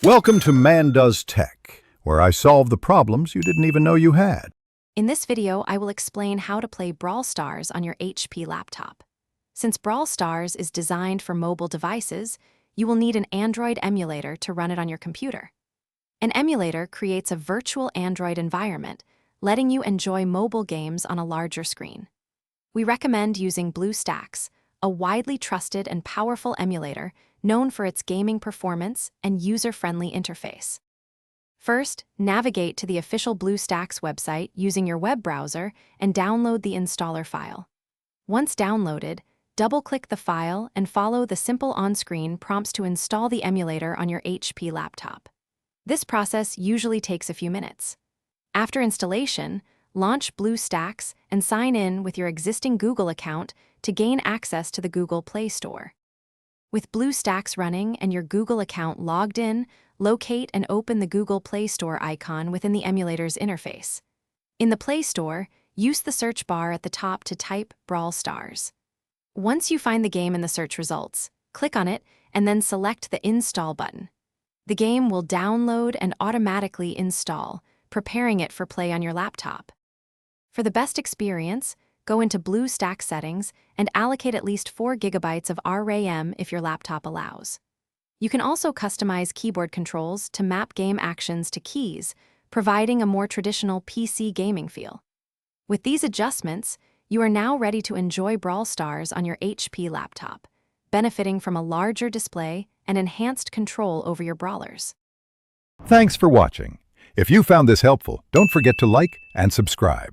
Welcome to Man Does Tech, where I solve the problems you didn't even know you had. In this video, I will explain how to play Brawl Stars on your HP laptop. Since Brawl Stars is designed for mobile devices, you will need an Android emulator to run it on your computer. An emulator creates a virtual Android environment, letting you enjoy mobile games on a larger screen. We recommend using BlueStacks, a widely trusted and powerful emulator known for its gaming performance and user-friendly interface. First, navigate to the official BlueStacks website using your web browser and download the installer file. Once downloaded, double-click the file and follow the simple on-screen prompts to install the emulator on your HP laptop. This process usually takes a few minutes. After installation, launch BlueStacks and sign in with your existing Google account to gain access to the Google Play Store. With BlueStacks running and your Google account logged in, locate and open the Google Play Store icon within the emulator's interface. In the Play Store, use the search bar at the top to type Brawl Stars. Once you find the game in the search results, click on it and then select the Install button. The game will download and automatically install, preparing it for play on your laptop. For the best experience, go into BlueStacks settings and allocate at least 4 GB of RAM if your laptop allows. You can also customize keyboard controls to map game actions to keys, providing a more traditional PC gaming feel. With these adjustments, you are now ready to enjoy Brawl Stars on your HP laptop, benefiting from a larger display and enhanced control over your brawlers. Thanks for watching. If you found this helpful, don't forget to like and subscribe.